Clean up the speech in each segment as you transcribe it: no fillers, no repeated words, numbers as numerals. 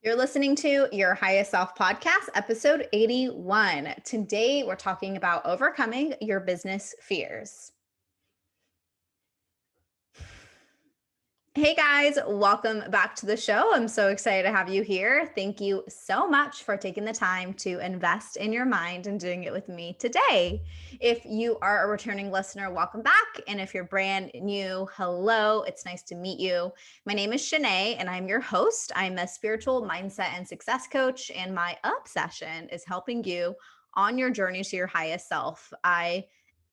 You're listening to Your Highest Self podcast, episode 81. Today, we're talking about overcoming your business fears. Hey guys, welcome back to the show. I'm so excited to have you here. Thank you so much for taking the time to invest in your mind and doing it with me today. If you are a returning listener, welcome back. And if you're brand new, hello, it's nice to meet you. My name is Shanae and I'm your host. I'm a spiritual mindset and success coach, and my obsession is helping you on your journey to your highest self. I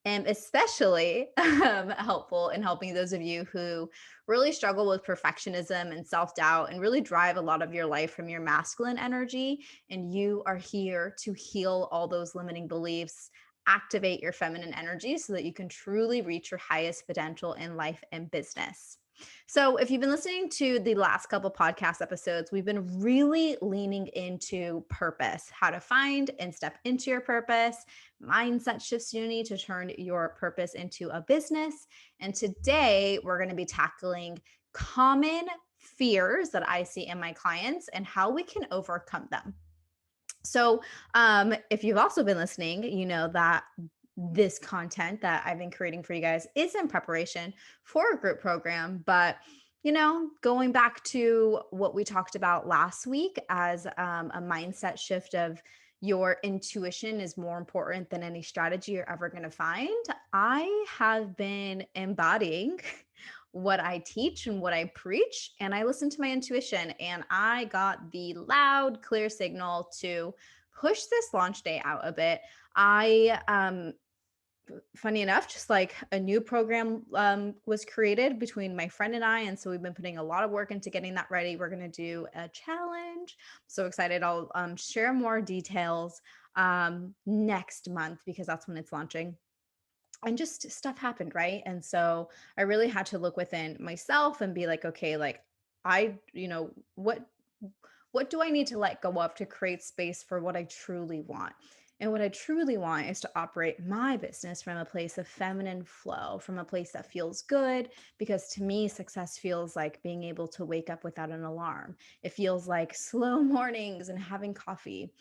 am especially helpful in helping those of you who really struggle with perfectionism and self doubt and really drive a lot of your life from your masculine energy. And you are here to heal all those limiting beliefs, activate your feminine energy so that you can truly reach your highest potential in life and business. So, if you've been listening to the last couple podcast episodes, we've been really leaning into purpose, how to find and step into your purpose, mindset shifts you need to turn your purpose into a business. And today we're going to be tackling common fears that I see in my clients and how we can overcome them. So, if you've also been listening, you know that this content that I've been creating for you guys is in preparation for a group program. But, going back to what we talked about last week as a mindset shift of your intuition is more important than any strategy you're ever going to find, I have been embodying what I teach and what I preach. And I listen to my intuition, and I got the loud, clear signal to push this launch day out a bit. Funny enough, just like a new program was created between my friend and I. And so we've been putting a lot of work into getting that ready. We're going to do a challenge. So excited. I'll share more details next month because that's when it's launching, and just stuff happened, right? And so I really had to look within myself and be like, okay, like what do I need to let go of to create space for what I truly want? And what I truly want is to operate my business from a place of feminine flow, from a place that feels good, because to me, success feels like being able to wake up without an alarm. It feels like slow mornings and having coffee.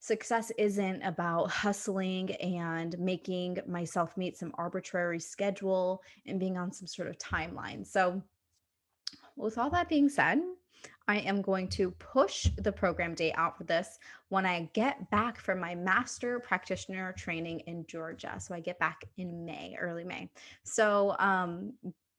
Success isn't about hustling and making myself meet some arbitrary schedule and being on some sort of timeline. So, with all that being said, I am going to push the program date out for this when I get back from my master practitioner training in Georgia. So I get back in May, early May. So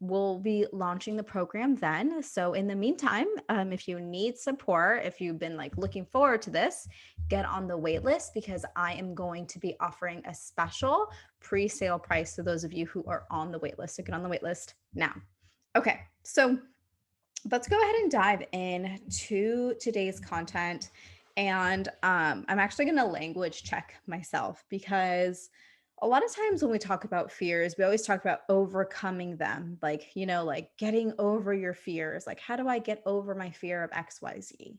we'll be launching the program then. So in the meantime, if you need support, if you've been like looking forward to this, get on the wait list because I am going to be offering a special pre-sale price to those of you who are on the wait list. So get on the wait list now. Okay, so let's go ahead and dive into today's content. And I'm actually going to language check myself because a lot of times when we talk about fears, we always talk about overcoming them, like, like getting over your fears. Like, how do I get over my fear of XYZ?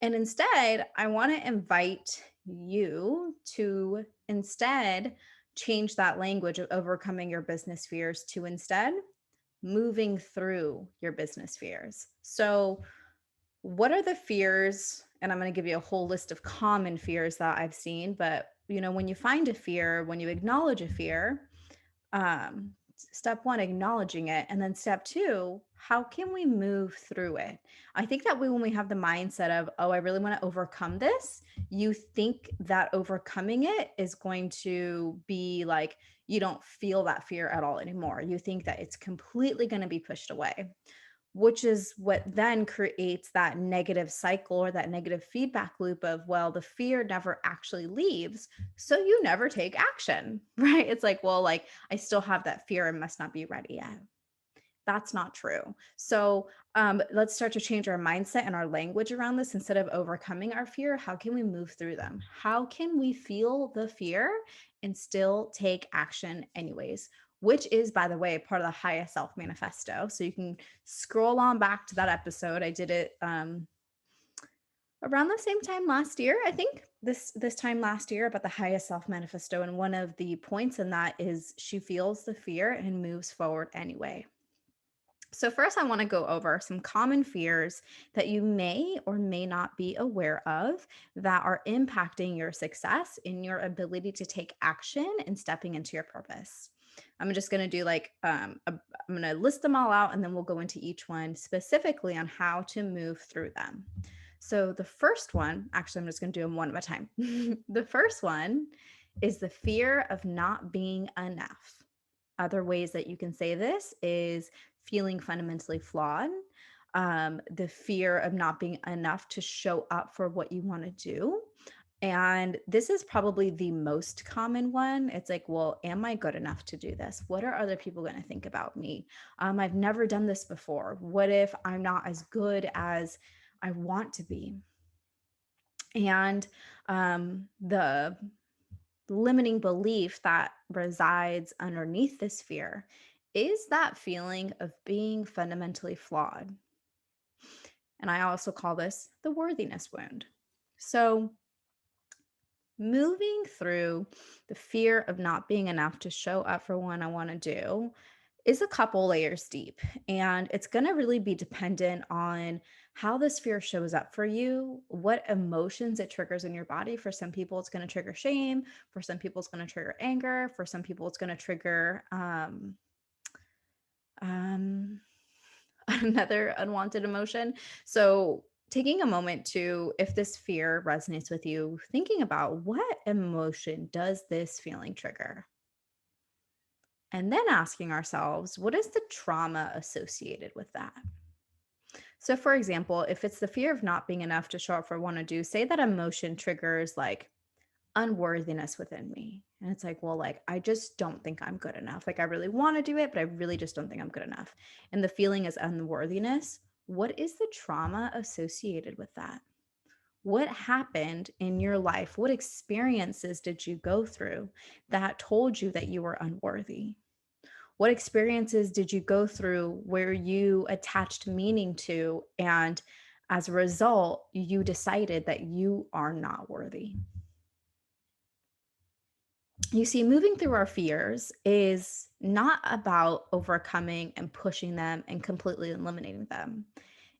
And instead, I want to invite you to instead change that language of overcoming your business fears to instead moving through your business fears. So, what are the fears? And I'm going to give you a whole list of common fears that I've seen. But, when you find a fear, when you acknowledge a fear, step one, acknowledging it. And then step two, how can we move through it? I think that when we have the mindset of, oh, I really want to overcome this, you think that overcoming it is going to be like, you don't feel that fear at all anymore. You think that it's completely going to be pushed away, which is what then creates that negative cycle or that negative feedback loop of, well, the fear never actually leaves. So you never take action, right? It's like, well, like I still have that fear and must not be ready yet. That's not true. So let's start to change our mindset and our language around this. Instead of overcoming our fear, how can we move through them? How can we feel the fear and still take action anyways? Which is, by the way, part of the highest self manifesto. So you can scroll on back to that episode. I did it around the same time last year. I think this time last year about the highest self manifesto. And one of the points in that is she feels the fear and moves forward anyway. So, first, I want to go over some common fears that you may or may not be aware of that are impacting your success in your ability to take action and stepping into your purpose. I'm just going to do I'm going to list them all out and then we'll go into each one specifically on how to move through them. So, the first one, actually, I'm just going to do them one at a time. The first one is the fear of not being enough. Other ways that you can say this is feeling fundamentally flawed, the fear of not being enough to show up for what you want to do. And this is probably the most common one. It's like, well, am I good enough to do this? What are other people going to think about me? I've never done this before. What if I'm not as good as I want to be? And the limiting belief that resides underneath this fear is that feeling of being fundamentally flawed. And I also call this the worthiness wound. So, moving through the fear of not being enough to show up for what I want to do is a couple layers deep. And it's going to really be dependent on how this fear shows up for you, what emotions it triggers in your body. For some people, it's going to trigger shame. For some people, it's going to trigger anger. For some people, it's going to trigger um, another unwanted emotion. So, taking a moment to, if this fear resonates with you, thinking about what emotion does this feeling trigger? And then asking ourselves, what is the trauma associated with that? So, for example, if it's the fear of not being enough to show up for what I want to do, say that emotion triggers like unworthiness within me. And it's like, well, like, I just don't think I'm good enough. Like, I really want to do it, but I really just don't think I'm good enough. And the feeling is unworthiness. What is the trauma associated with that? What happened in your life? What experiences did you go through that told you that you were unworthy? What experiences did you go through where you attached meaning to, and as a result, you decided that you are not worthy? You see, moving through our fears is not about overcoming and pushing them and completely eliminating them.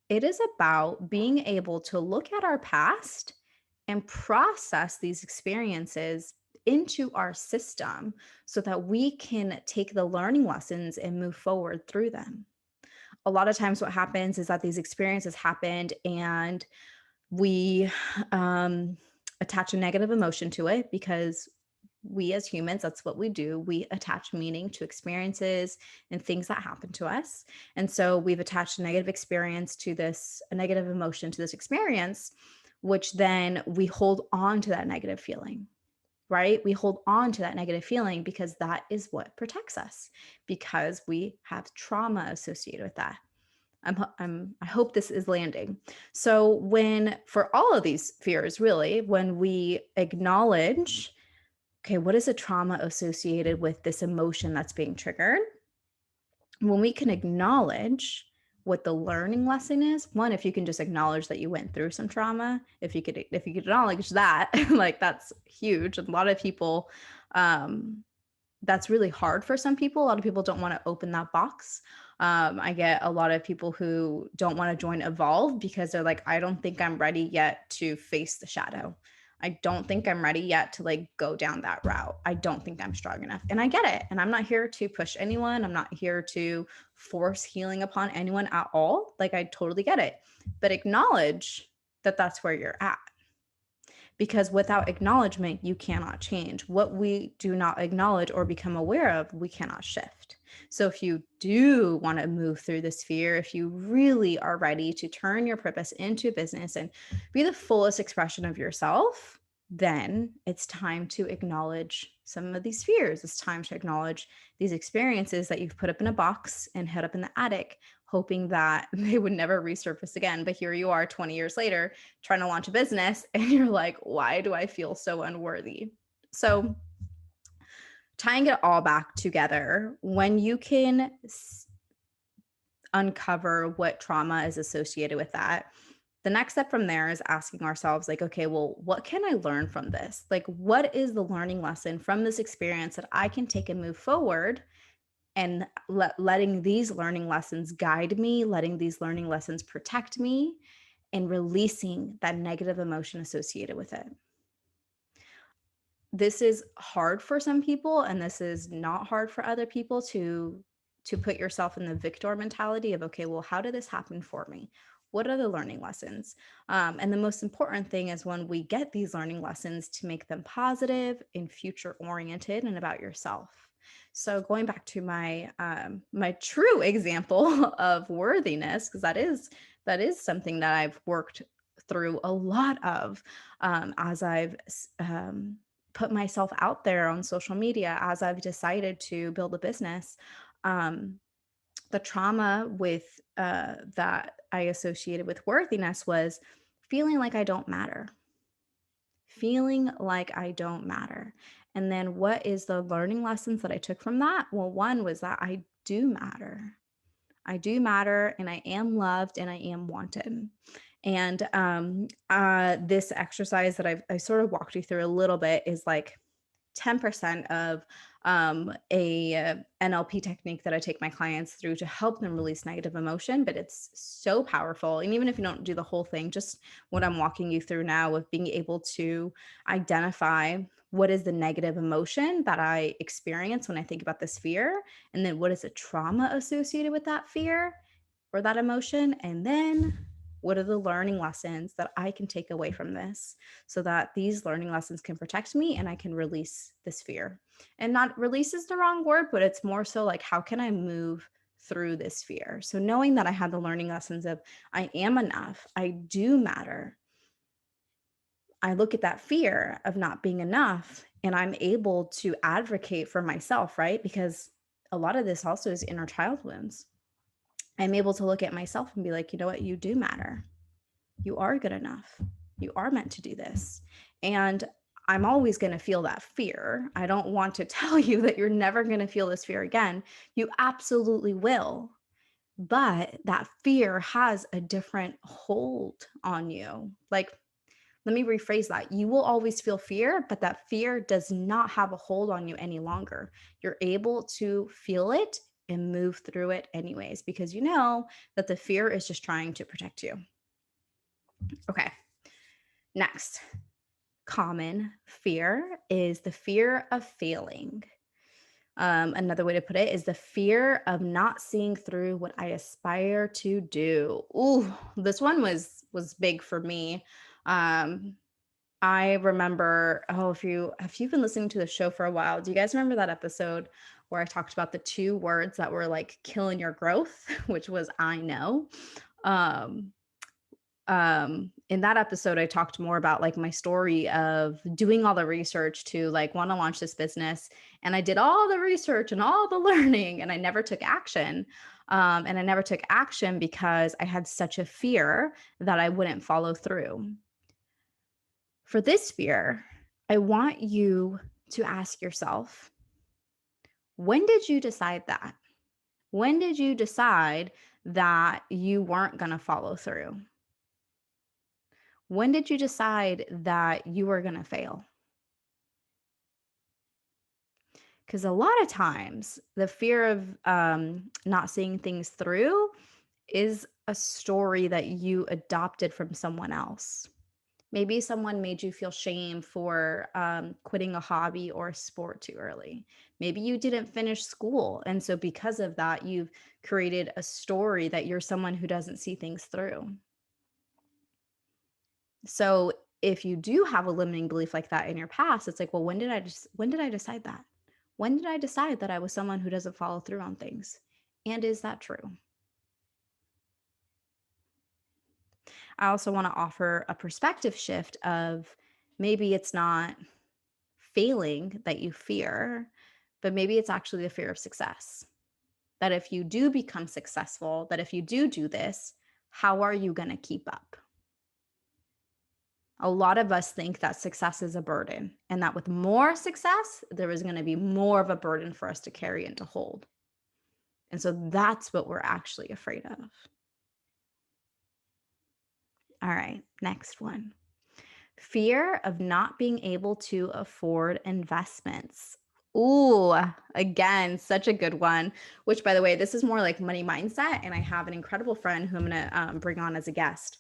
It is about being able to look at our past and process these experiences into our system so that we can take the learning lessons and move forward through them. A lot of times, what happens is that these experiences happened and we um, attach a negative emotion to it because we as humans, that's what we do. We attach meaning to experiences and things that happen to us. And so we've attached a negative experience to this, a negative emotion to this experience, which then we hold on to that negative feeling, right? We hold on to that negative feeling because that is what protects us, because we have trauma associated with that. I hope this is landing. So, when for all of these fears, really, when we acknowledge, okay, what is a trauma associated with this emotion that's being triggered? When we can acknowledge what the learning lesson is, one, if you can just acknowledge that you went through some trauma, if you could acknowledge that, like that's huge. A lot of people, um, that's really hard for some people. A lot of people don't want to open that box. I get a lot of people who don't want to join Evolve because they're like, I don't think I'm ready yet to face the shadow. I don't think I'm ready yet to like go down that route. I don't think I'm strong enough. And I get it. And I'm not here to push anyone. I'm not here to force healing upon anyone at all. Like, I totally get it. But acknowledge that that's where you're at, because without acknowledgement, you cannot change. What we do not acknowledge or become aware of, we cannot shift. So if you do want to move through this fear, if you really are ready to turn your purpose into business and be the fullest expression of yourself, then it's time to acknowledge some of these fears. It's time to acknowledge these experiences that you've put up in a box and hid up in the attic, hoping that they would never resurface again. But here you are 20 years later trying to launch a business and you're like, why do I feel so unworthy? So, tying it all back together, when you can uncover what trauma is associated with that, the next step from there is asking ourselves, like, okay, well, what can I learn from this? Like, what is the learning lesson from this experience that I can take and move forward and letting these learning lessons guide me, letting these learning lessons protect me, and releasing that negative emotion associated with it. This is hard for some people, and this is not hard for other people to put yourself in the victor mentality of, okay, well, how did this happen for me? What are the learning lessons? And the most important thing is when we get these learning lessons to make them positive and future oriented and about yourself. So going back to my true example of worthiness, because that is something that I've worked through a lot of, as I've put myself out there on social media, as I've decided to build a business. Um, the trauma with that I associated with worthiness was feeling like I don't matter, feeling like I don't matter. And then what is the learning lessons that I took from that? Well, one was that I do matter. I do matter, and I am loved, and I am wanted. And this exercise that I sort of walked you through a little bit is like 10% of a NLP technique that I take my clients through to help them release negative emotion, but it's so powerful. And even if you don't do the whole thing, just what I'm walking you through now of being able to identify what is the negative emotion that I experience when I think about this fear, and then what is the trauma associated with that fear or that emotion, and then what are the learning lessons that I can take away from this so that these learning lessons can protect me and I can release this fear. And not release is the wrong word, but it's more so like, how can I move through this fear? So knowing that I had the learning lessons of I am enough, I do matter. I look at that fear of not being enough and I'm able to advocate for myself, right? Because a lot of this also is inner child wounds. I'm able to look at myself and be like, you know what? You do matter. You are good enough. You are meant to do this. And I'm always going to feel that fear. I don't want to tell you that you're never going to feel this fear again. You absolutely will. But that fear has a different hold on you. Like, let me rephrase that. You will always feel fear, but that fear does not have a hold on you any longer. You're able to feel it and move through it anyways, because you know that the fear is just trying to protect you. Okay, next common fear is the fear of failing. Another way to put it is the fear of not seeing through what I aspire to do. Ooh, this one was big for me. Um, I remember, oh, if you've been listening to the show for a while, do you guys remember that episode where I talked about the two words that were like killing your growth, which was I know. Um, in that episode I talked more about like my story of doing all the research to like want to launch this business, and I did all the research and all the learning and I never took action. And I never took action because I had such a fear that I wouldn't follow through. For this fear, I want you to ask yourself, when did you decide that? When did you decide that you weren't going to follow through? When did you decide that you were going to fail? Because a lot of times, the fear of not seeing things through is a story that you adopted from someone else. Maybe someone made you feel shame for quitting a hobby or a sport too early. Maybe you didn't finish school. And so, because of that, you've created a story that you're someone who doesn't see things through. So if you do have a limiting belief like that in your past, it's like, well, when did I decide that? When did I decide that I was someone who doesn't follow through on things? And is that true? I also want to offer a perspective shift of maybe it's not failing that you fear, but maybe it's actually the fear of success. That if you do become successful, that if you do this, how are you going to keep up? A lot of us think that success is a burden, and that with more success, there is going to be more of a burden for us to carry and to hold. And so that's what we're actually afraid of. All right, next one. Fear of not being able to afford investments. Ooh, again, such a good one. Which, by the way, this is more like money mindset. And I have an incredible friend who I'm going to bring on as a guest.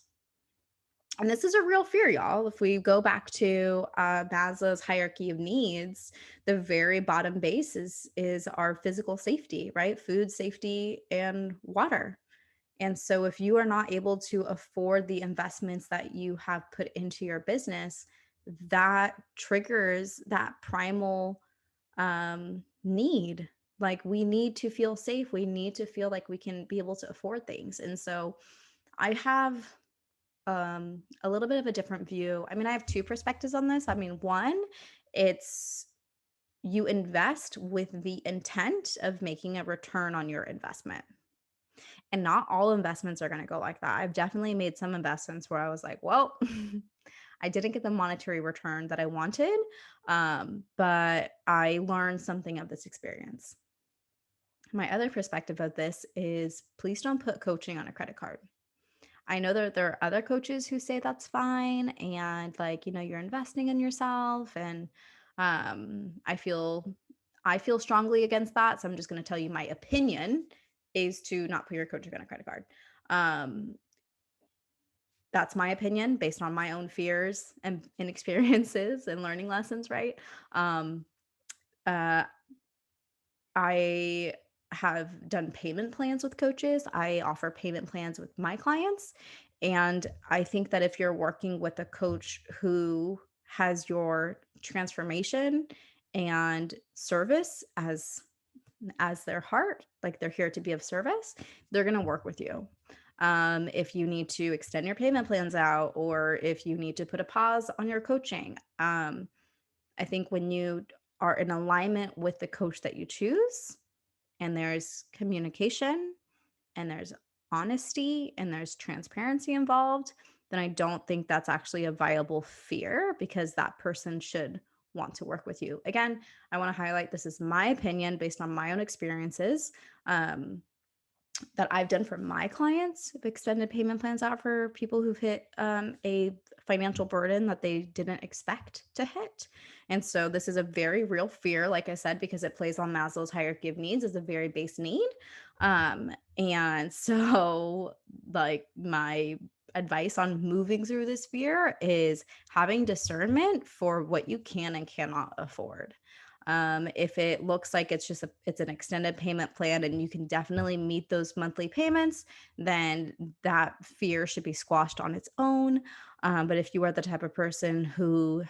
And this is a real fear, y'all. If we go back to Maslow's hierarchy of needs, the very bottom base is our physical safety, right? Food safety and water. And so, if you are not able to afford the investments that you have put into your business, that triggers that primal need. Like, we need to feel safe. We need to feel like we can be able to afford things. And so, I have a little bit of a different view. I mean, I have two perspectives on this. I mean, one, it's you invest with the intent of making a return on your investment. And not all investments are going to go like that. I've definitely made some investments where I was like, well, I didn't get the monetary return that I wanted, but I learned something of this experience. My other perspective of this is please don't put coaching on a credit card. I know that there are other coaches who say that's fine and like, you're investing in yourself and I feel strongly against that, so I'm just going to tell you my opinion is to not put your coaching on a credit card. Um that's my opinion based on my own fears and experiences and learning lessons, right? Um uh I have done payment plans with coaches. I offer payment plans with my clients. And I think that if you're working with a coach who has your transformation and service as their heart, like they're here to be of service, they're going to work with you. If you need to extend your payment plans out, or if you need to put a pause on your coaching, I think when you are in alignment with the coach that you choose, and there's communication and there's honesty and there's transparency involved, then I don't think that's actually a viable fear because that person should want to work with you. Again, I want to highlight this is my opinion based on my own experiences. Um, that I've done for my clients, have extended payment plans out for people who've hit a financial burden that they didn't expect to hit. And so this is a very real fear, like I said, because it plays on Maslow's hierarchy of needs as a very base need. And so, like, my advice on moving through this fear is having discernment for what you can and cannot afford. If it looks like it's an extended payment plan and you can definitely meet those monthly payments, then that fear should be squashed on its own. But if you are the type of person who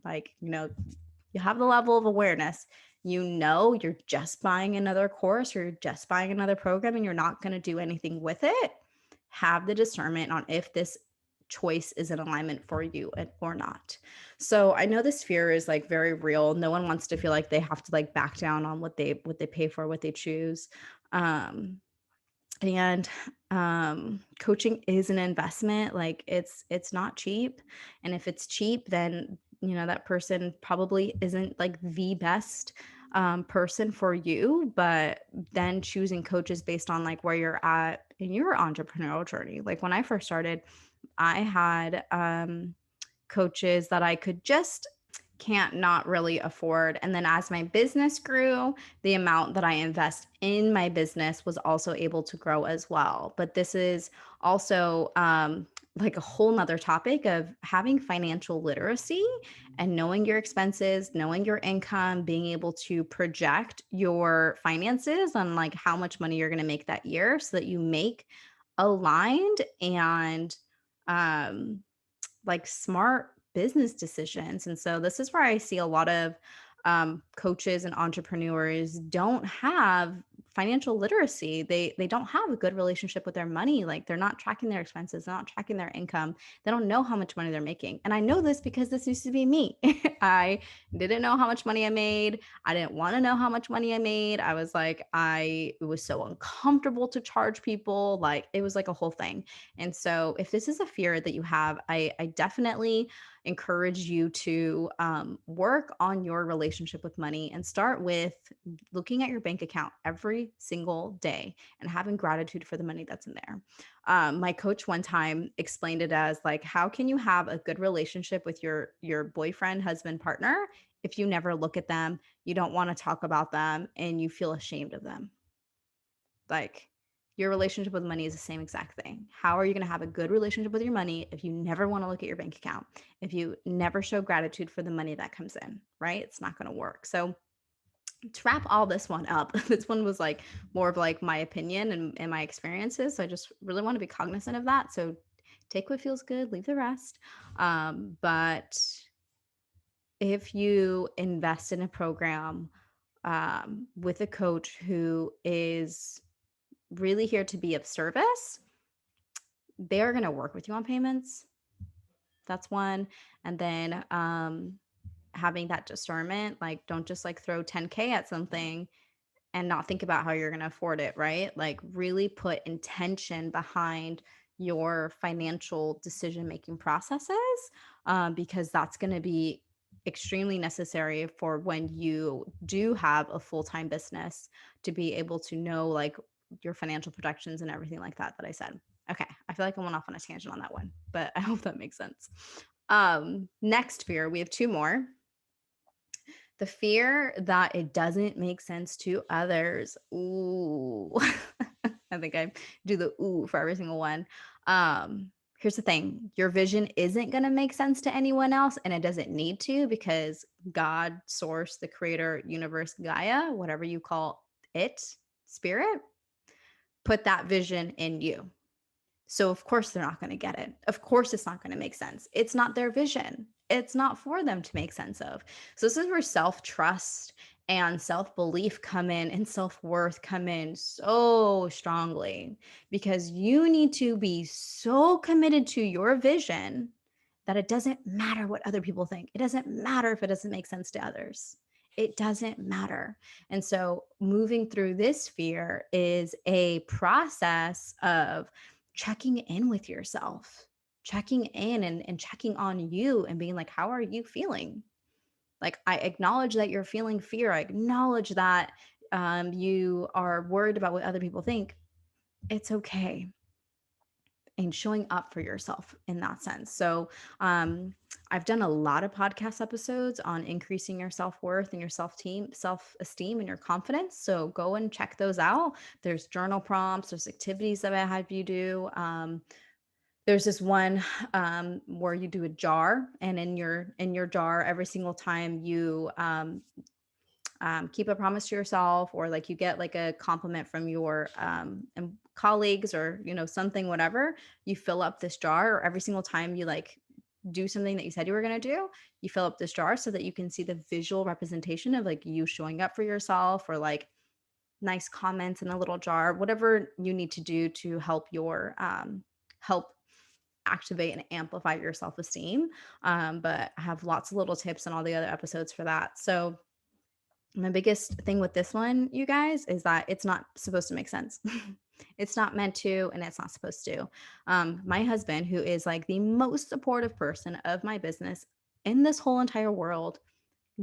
like, you have the level of awareness, you're just buying another course or you're just buying another program and you're not going to do anything with it, have the discernment on if this choice is in alignment for you or not. So I know this fear is like very real. No one wants to feel like they have to like back down on what they pay for, what they choose. Um, and Coaching is an investment. Like it's not cheap, and if it's cheap, then that person probably isn't like the best person for you. But then choosing coaches based on like where you're at in your entrepreneurial journey. Like when I first started, I had coaches that I could just can't not really afford. And then as my business grew, the amount that I invest in my business was also able to grow as well. But this is also like a whole nother topic of having financial literacy and knowing your expenses, knowing your income, being able to project your finances on like how much money you're going to make that year so that you make aligned and um like smart business decisions. And so this is where I see a lot of coaches and entrepreneurs don't have financial literacy. They don't have a good relationship with their money. Like they're not tracking their expenses, they're not tracking their income. They don't know how much money they're making. And I know this because this used to be me. I didn't know how much money I made. I didn't want to know how much money I made. I was like, it was so uncomfortable to charge people. Like it was like a whole thing. And so, if this is a fear that you have, I definitely encourage you to work on your relationship with money and start with looking at your bank account every single day and having gratitude for the money that's in there. My coach one time explained it as like, how can you have a good relationship with your boyfriend, husband, partner if you never look at them, you don't want to talk about them, and you feel ashamed of them. Like, your relationship with money is the same exact thing. How are you going to have a good relationship with your money if you never want to look at your bank account? If you never show gratitude for the money that comes in, right? It's not going to work. So, to wrap all this one up, this one was like more of like my opinion and my experiences. So I just really want to be cognizant of that. So take what feels good, leave the rest. But if you invest in a program with a coach who is really here to be of service, they're going to work with you on payments. That's one. And then having that discernment, like don't just like throw 10K at something and not think about how you're going to afford it, right? Like really put intention behind your financial decision making processes, because that's going to be extremely necessary for when you do have a full-time business to be able to know like your financial projections and everything like that I said. Okay, I feel like I went off on a tangent on that one, but I hope that makes sense. Next fear, we have two more. The fear that it doesn't make sense to others. Ooh. I think I do the ooh for every single one. Here's the thing. Your vision isn't going to make sense to anyone else, and it doesn't need to, because God, source, the creator, universe, Gaia, whatever you call it, spirit, put that vision in you. So of course they're not going to get it. Of course it's not going to make sense. It's not their vision. It's not for them to make sense of. So this is where self-trust and self-belief come in, and self-worth come in so strongly, because you need to be so committed to your vision that it doesn't matter what other people think. It doesn't matter if it doesn't make sense to others. It doesn't matter. And so moving through this fear is a process of checking in with yourself, checking in and checking on you and being like, how are you feeling? Like, I acknowledge that you're feeling fear. I acknowledge that you are worried about what other people think. It's okay. And showing up for yourself in that sense. So, I've done a lot of podcast episodes on increasing your self-worth and your self-esteem and your confidence. So go and check those out. There's journal prompts, there's activities that I have you do. There's this one where you do a jar, and in your jar, every single time you keep a promise to yourself, or like you get like a compliment from your colleagues, or something, whatever, you fill up this jar, or every single time you like do something that you said you were going to do, you fill up this jar so that you can see the visual representation of like you showing up for yourself, or like nice comments in a little jar, whatever you need to do to help activate and amplify your self-esteem. But I have lots of little tips in all the other episodes for that. So my biggest thing with this one, you guys, is that it's not supposed to make sense. It's not meant to, and it's not supposed to. My husband, who is like the most supportive person of my business in this whole entire world,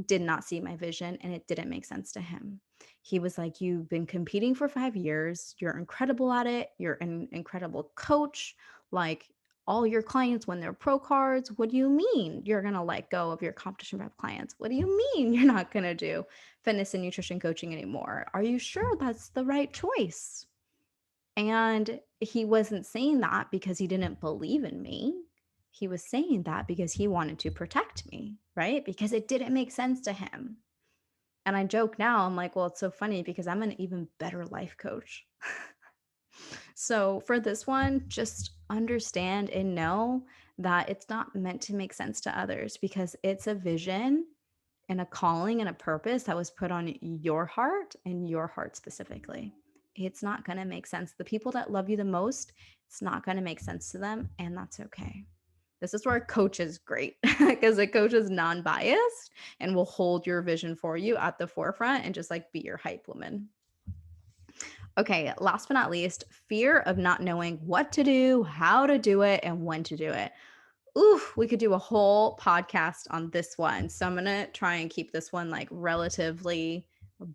did not see my vision, and it didn't make sense to him. He was like, "You've been competing for 5 years. You're incredible at it. You're an incredible coach. Like, all your clients win their pro cards. What do you mean you're going to let go of your competition prep clients? What do you mean you're not going to do fitness and nutrition coaching anymore? Are you sure that's the right choice?" And he wasn't saying that because he didn't believe in me. He was saying that because he wanted to protect me, right? Because it didn't make sense to him. And I joke now, I'm like, well, it's so funny because I'm an even better life coach. So for this one, just understand and know that it's not meant to make sense to others, because it's a vision and a calling and a purpose that was put on your heart, and your heart specifically. It's not going to make sense. The people that love you the most, it's not going to make sense to them, and that's okay. This is where a coach is great, because a coach is non-biased and will hold your vision for you at the forefront and just like be your hype woman. Okay, last but not least, fear of not knowing what to do, how to do it, and when to do it. Oof, we could do a whole podcast on this one. So I'm going to try and keep this one like relatively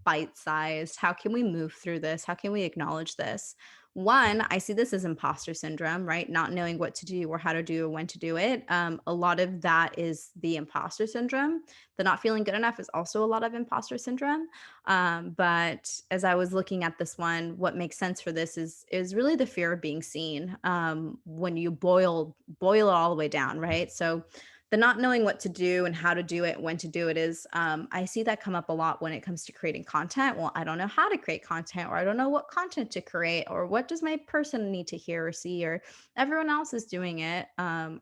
bite-sized. How can we move through this? How can we acknowledge this? One, I see this as imposter syndrome, right? Not knowing what to do or how to do or when to do it. A lot of that is the imposter syndrome. The not feeling good enough is also a lot of imposter syndrome. But as I was looking at this one, what makes sense for this is really the fear of being seen. When you boil it all the way down, right? So the not knowing what to do and how to do it, when to do it is, I see that come up a lot when it comes to creating content. Well, I don't know how to create content, or I don't know what content to create, or what does my person need to hear or see, or everyone else is doing it. How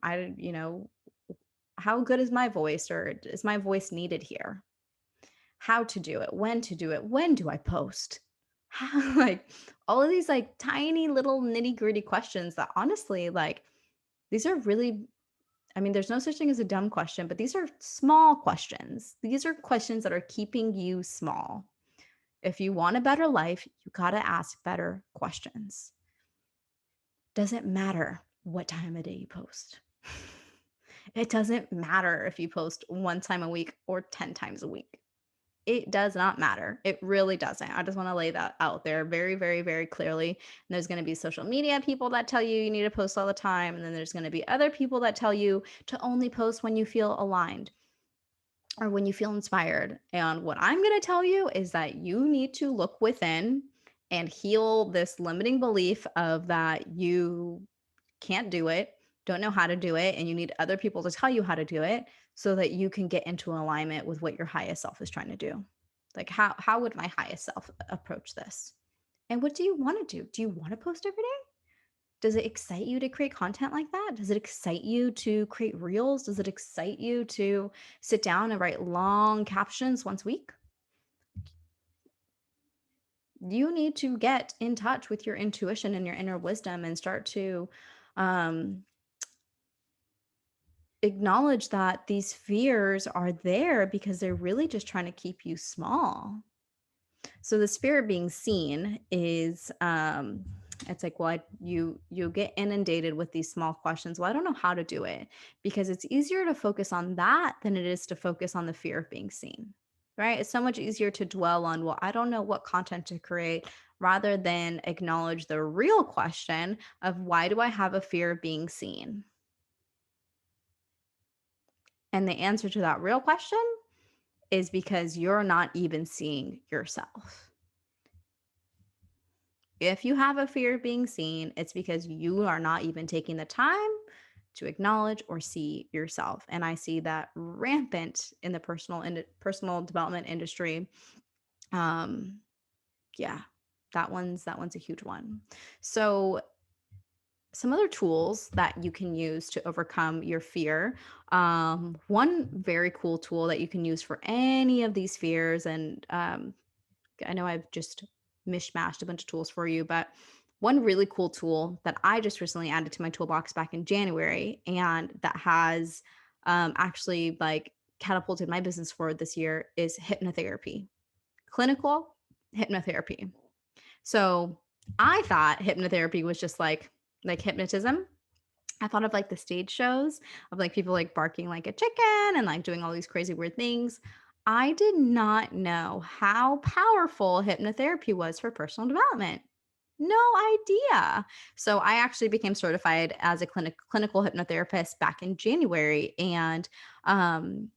good is my voice, or is my voice needed here? How to do it, when to do it, when do I post? Like all of these like tiny little nitty gritty questions that honestly, like, these are really, I mean, there's no such thing as a dumb question, but these are small questions. These are questions that are keeping you small. If you want a better life, you got to ask better questions. Doesn't matter what time of day you post. It doesn't matter if you post one time a week or 10 times a week. It does not matter. It really doesn't. I just want to lay that out there very, very, very clearly. And there's going to be social media people that tell you you need to post all the time. And then there's going to be other people that tell you to only post when you feel aligned or when you feel inspired. And what I'm going to tell you is that you need to look within and heal this limiting belief of that you can't do it, don't know how to do it, and you need other people to tell you how to do it so that you can get into alignment with what your highest self is trying to do. Like how would my highest self approach this? And what do you want to do? Do you want to post every day? Does it excite you to create content like that? Does it excite you to create reels? Does it excite you to sit down and write long captions once a week? You need to get in touch with your intuition and your inner wisdom and start to um, acknowledge that these fears are there because they're really just trying to keep you small. So the spirit being seen is it's like, well, you get inundated with these small questions. Well, I don't know how to do it, because it's easier to focus on that than it is to focus on the fear of being seen. Right? It's so much easier to dwell on, well, I don't know what content to create, rather than acknowledge the real question of, why do I have a fear of being seen? And the answer to that real question is because you're not even seeing yourself. If you have a fear of being seen, it's because you are not even taking the time to acknowledge or see yourself. And I see that rampant in the personal development industry. Um, yeah, that one's a huge one. So some other tools that you can use to overcome your fear. One very cool tool that you can use for any of these fears, and I know I've just mishmashed a bunch of tools for you, but one really cool tool that I just recently added to my toolbox back in January, and that has actually like catapulted my business forward this year, is hypnotherapy, clinical hypnotherapy. So I thought hypnotherapy was just like hypnotism. I thought of like the stage shows of like people like barking like a chicken and like doing all these crazy weird things. I did not know how powerful hypnotherapy was for personal development. No idea. So I actually became certified as a clinical hypnotherapist back in January, and um,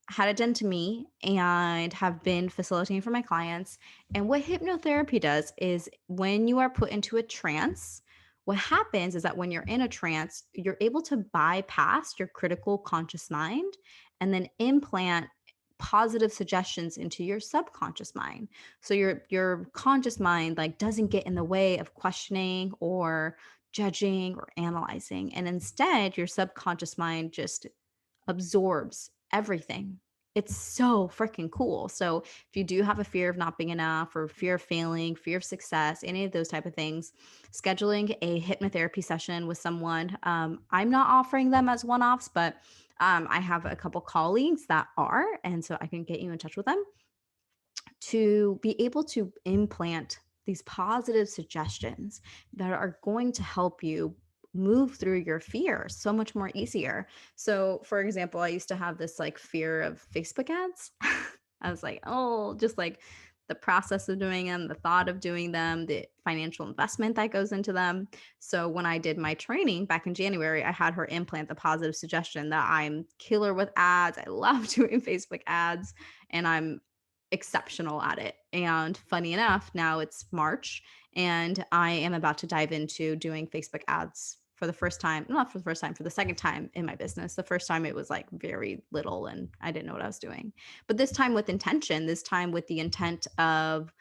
had it done to me and have been facilitating for my clients. And what hypnotherapy does is, when you are put into a trance, what happens is that when you're in a trance, you're able to bypass your critical conscious mind and then implant positive suggestions into your subconscious mind. So your conscious mind like doesn't get in the way of questioning or judging or analyzing. And instead, your subconscious mind just absorbs everything. It's so freaking cool. So if you do have a fear of not being enough, or fear of failing, fear of success, any of those type of things, scheduling a hypnotherapy session with someone. I'm not offering them as one-offs, but I have a couple colleagues that are, and so I can get you in touch with them to be able to implant these positive suggestions that are going to help you move through your fear so much more easier. So, for example, I used to have this like fear of Facebook ads. I was like, oh, just like the process of doing them, the thought of doing them, the financial investment that goes into them. So when I did my training back in January, I had her implant the positive suggestion that I'm killer with ads. I love doing Facebook ads and I'm exceptional at it. And funny enough, now it's March and I am about to dive into doing Facebook ads for the first time, not for the first time, for the second time in my business. The first time it was like very little and I didn't know what I was doing. But this time with intention, this time with the intent of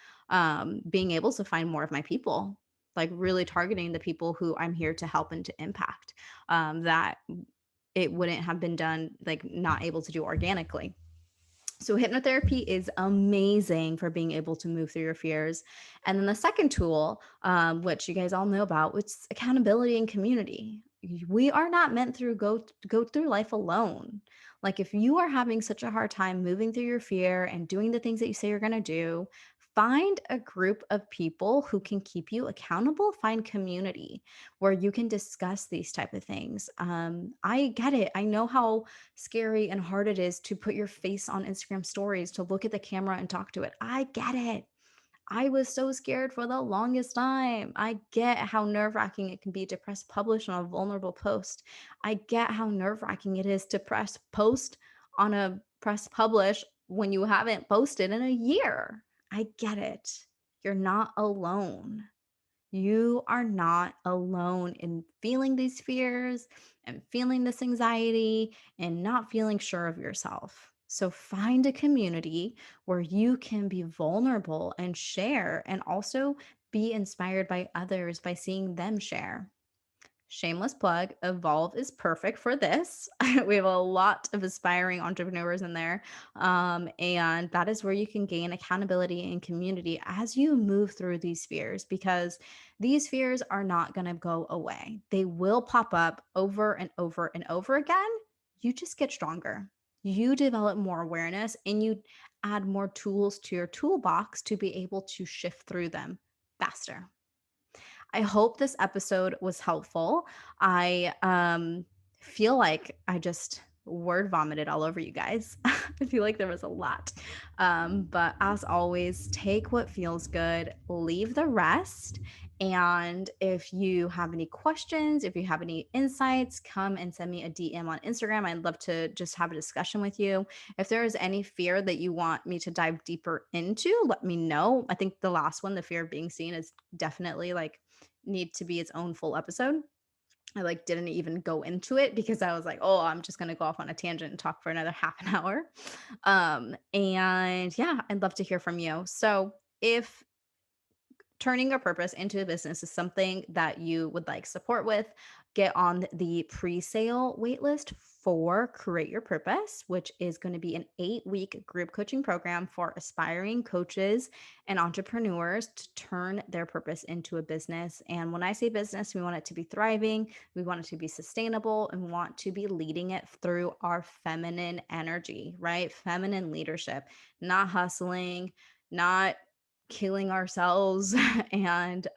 being able to find more of my people, like really targeting the people who I'm here to help and to impact, that it wouldn't have been done, like not able to do organically. So hypnotherapy is amazing for being able to move through your fears. And then the second tool, which you guys all know about, which is accountability and community. We are not meant through go through life alone. Like if you are having such a hard time moving through your fear and doing the things that you say you're going to do, find a group of people who can keep you accountable. Find community where you can discuss these type of things. I get it. I know how scary and hard it is to put your face on Instagram stories, to look at the camera and talk to it. I get it. I was so scared for the longest time. I get how nerve wracking it can be to press publish on a vulnerable post. I get how nerve wracking it is to press post on a press publish when you haven't posted in a year. I get it. You're not alone. You are not alone in feeling these fears and feeling this anxiety and not feeling sure of yourself. So find a community where you can be vulnerable and share, and also be inspired by others by seeing them share. Shameless plug, Evolve is perfect for this. We have a lot of aspiring entrepreneurs in there. And that is where you can gain accountability and community as you move through these fears, because these fears are not going to go away. They will pop up over and over and over again. You just get stronger. You develop more awareness and you add more tools to your toolbox to be able to shift through them faster. I hope this episode was helpful. I feel like I just word vomited all over you guys. I feel like there was a lot. But as always, take what feels good, leave the rest. And if you have any questions, if you have any insights, come and send me a DM on Instagram. I'd love to just have a discussion with you. If there is any fear that you want me to dive deeper into, let me know. I think the last one, the fear of being seen, is definitely like need to be its own full episode. I like didn't even go into it because I was like, oh, I'm just gonna go off on a tangent and talk for another half an hour. And yeah, I'd love to hear from you. So if turning your purpose into a business is something that you would like support with, get on the pre-sale waitlist for Create Your Purpose, which is going to be an 8-week group coaching program for aspiring coaches and entrepreneurs to turn their purpose into a business. And when I say business, we want it to be thriving, we want it to be sustainable, and we want to be leading it through our feminine energy, right? Feminine leadership, not hustling, not killing ourselves and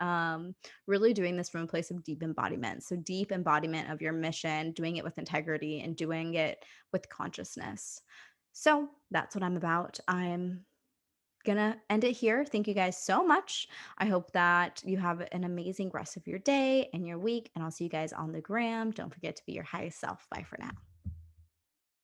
really doing this from a place of deep embodiment. So, deep embodiment of your mission, doing it with integrity and doing it with consciousness. So, that's what I'm about. I'm gonna end it here. Thank you guys so much. I hope that you have an amazing rest of your day and your week, and I'll see you guys on the gram. Don't forget to be your highest self. Bye for now.